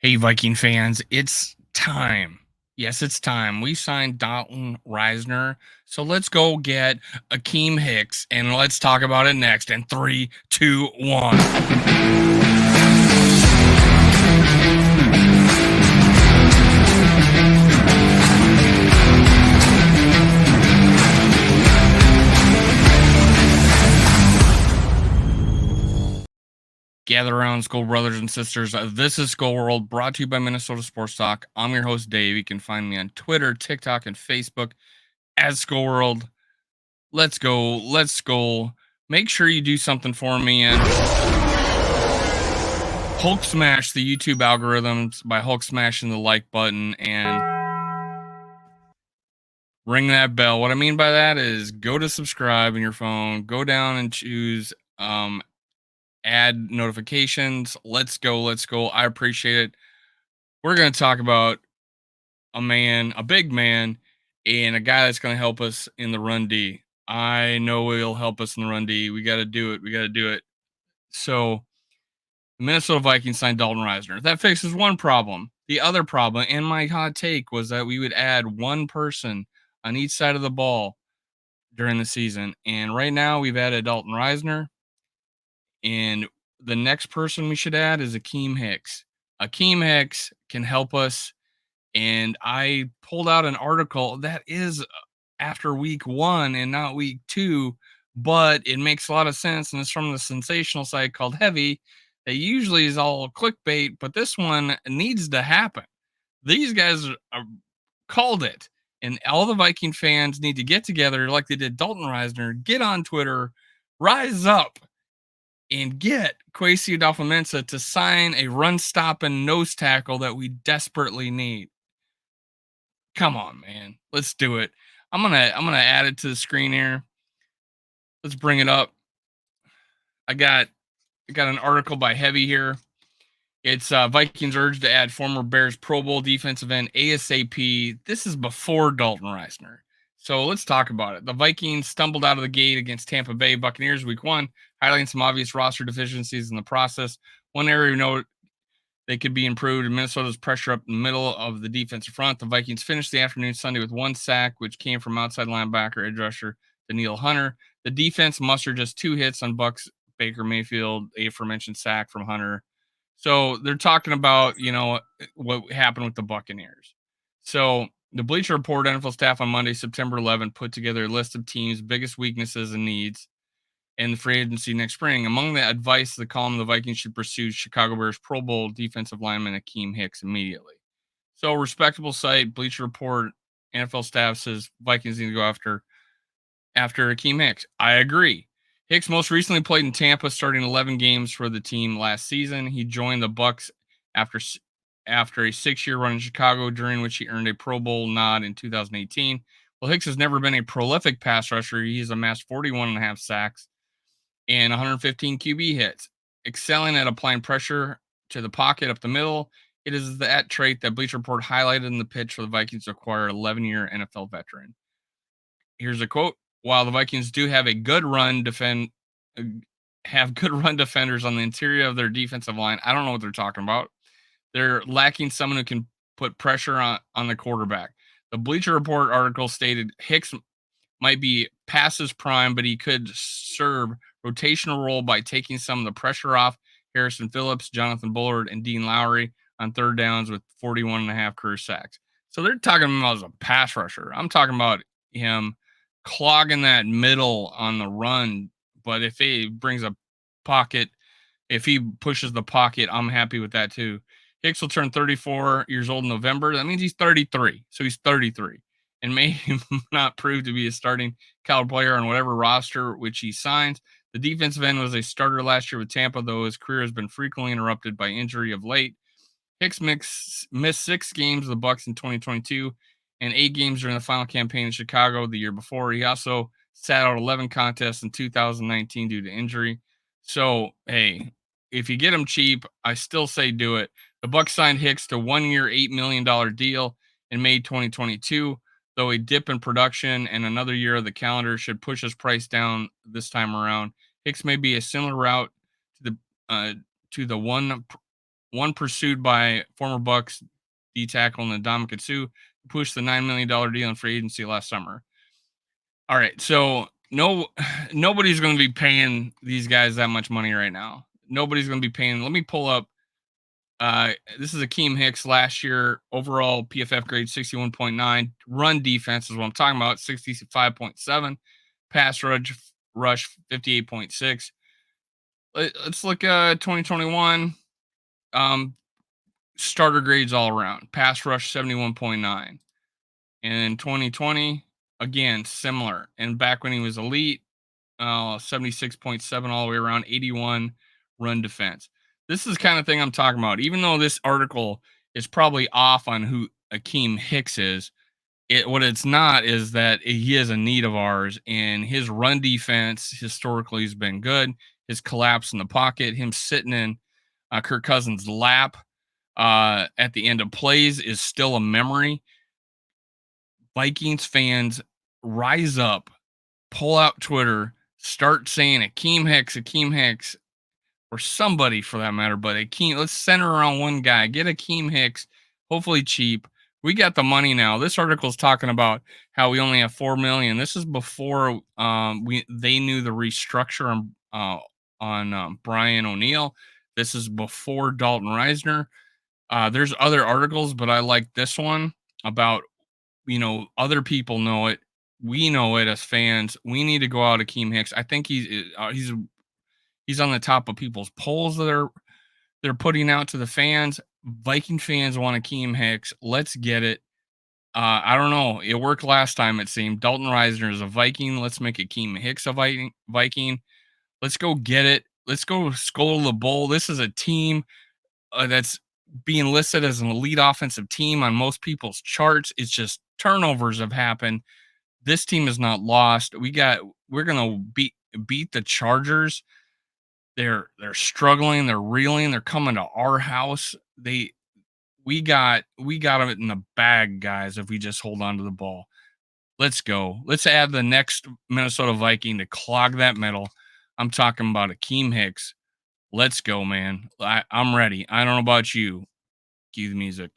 Hey, Viking fans, it's time. Yes, it's time. We signed Dalton Reisner. So let's go get Akeem Hicks and let's talk about it next in 3, 2, 1. Gather around, Skull Brothers and Sisters. This is Skull World, brought to you by Minnesota Sports Talk. I'm your host, Dave. You can find me on Twitter, TikTok, and Facebook as Skull World. Let's go. Let's go. Make sure you do something for me and Hulk smash the YouTube algorithms by Hulk smashing the like button and ring that bell. What I mean by that is go to subscribe in your phone, go down and choose add notifications. Let's go. Let's go. I appreciate it. We're going to talk about a big man, and a guy that's going to help us in the run D. I know he'll help us in the run D. We got to do it. We got to do it. So, the Minnesota Vikings signed Dalton Reisner. That fixes one problem. The other problem, and my hot take, was that we would add one person on each side of the ball during the season. And right now, we've added Dalton Reisner, and the next person we should add is Akiem Hicks. Akiem Hicks can help us. And I pulled out an article that is after week 1 and not week 2, but it makes a lot of sense. And it's from the sensational site called Heavy. That usually is all clickbait, but this one needs to happen. These guys are called it. And all the Viking fans need to get together like they did Dalton Reisner, get on Twitter, rise up, and get Kwesi Adolfo-Mensah to sign a run stop and nose tackle that we desperately need. Come on, man. Let's do it. I'm gonna add it to the screen here. Let's bring it up. I got an article by Heavy here. It's Vikings urged to add former Bears Pro Bowl defensive end ASAP. This is before Dalton Reisner. So let's talk about it. The Vikings stumbled out of the gate against Tampa Bay Buccaneers week 1, highlighting some obvious roster deficiencies in the process. One area we know they could be improved. Minnesota's pressure up in the middle of the defensive front. The Vikings finished the afternoon Sunday with 1 sack, which came from outside linebacker edge rusher Daniil Hunter. The defense mustered just 2 hits on Bucks Baker Mayfield, a aforementioned sack from Hunter. So they're talking about, what happened with the Buccaneers. So the Bleacher Report NFL staff on Monday, September 11th, put together a list of teams' biggest weaknesses and needs in the free agency next spring. Among the advice, the column the Vikings should pursue Chicago Bears Pro Bowl defensive lineman Akiem Hicks immediately. So, respectable site, Bleacher Report, NFL staff says Vikings need to go after Akiem Hicks. I agree. Hicks most recently played in Tampa, starting 11 games for the team last season. He joined the Bucks after a 6-year run in Chicago, during which he earned a Pro Bowl nod in 2018. Well, Hicks has never been a prolific pass rusher. He's amassed 41 and a half sacks and 115 QB hits, excelling at applying pressure to the pocket up the middle. It is that trait that Bleacher Report highlighted in the pitch for the Vikings to acquire an 11-year NFL veteran. Here's a quote: "While the Vikings do have a good run have good run defenders on the interior of their defensive line, I don't know what they're talking about. They're lacking someone who can put pressure on the quarterback." The Bleacher Report article stated Hicks might be past his prime, but he could serve rotational role by taking some of the pressure off Harrison Phillips, Jonathan Bullard, and Dean Lowry on third downs with 41 and a half career sacks. So they're talking about as a pass rusher. I'm talking about him clogging that middle on the run. But if he brings a pocket, if he pushes the pocket, I'm happy with that too. Hicks will turn 34 years old in November. That means he's 33. So he's 33 and may not prove to be a starting caliber player on whatever roster which he signs. The defensive end was a starter last year with Tampa, though his career has been frequently interrupted by injury of late. Hicks missed 6 games with the Bucks in 2022 and 8 games during the final campaign in Chicago the year before. He also sat out 11 contests in 2019 due to injury. So, hey, if you get him cheap, I still say do it. The Bucks signed Hicks to 1-year, $8 million deal in May 2022, though a dip in production and another year of the calendar should push his price down this time around. Hicks may be a similar route to the one one pursued by former Bucks D tackle Ndamukong Suh, who pushed the $9 million deal in free agency last summer. All right, so nobody's going to be paying these guys that much money right now. Nobody's going to be paying. Let me pull up. This is Akiem Hicks last year overall PFF grade 61.9. Run defense is what I'm talking about, 65.7. Pass rush 58.6. Let's look at 2021. Starter grades all around. Pass rush 71.9. And 2020, again, similar. And back when he was elite, 76.7 all the way around, 81 run defense. This is the kind of thing I'm talking about. Even though this article is probably off on who Akiem Hicks is, what it's not is that he is a need of ours, and his run defense historically has been good. His collapse in the pocket, him sitting in Kirk Cousins' lap at the end of plays is still a memory. Vikings fans, rise up, pull out Twitter, start saying Akiem Hicks, or somebody for that matter. But let's center around one guy. Get Akiem Hicks, hopefully cheap. We got the money now. This article is talking about how we only have $4 million. This is before they knew the restructure on Brian O'Neill. This is before Dalton Reisner. There's other articles, but I like this one about, other people know it. We know it as fans. We need to go out Akiem Hicks. I think he's on the top of people's polls that they're putting out to the fans. Viking fans want Akiem Hicks. Let's get it. I don't know. It worked last time, it seemed. Dalton Reisner is a Viking. Let's make Akiem Hicks a Viking. Let's go get it. Let's go Skull the Bull. This is a team that's being listed as an elite offensive team on most people's charts. It's just turnovers have happened. This team is not lost. We're gonna beat the Chargers. They're struggling. They're reeling. They're coming to our house. We got them in the bag, guys. If we just hold on to the ball, let's go. Let's add the next Minnesota Viking to clog that middle. I'm talking about Akiem Hicks. Let's go, man. I'm ready. I don't know about you. Cue the music.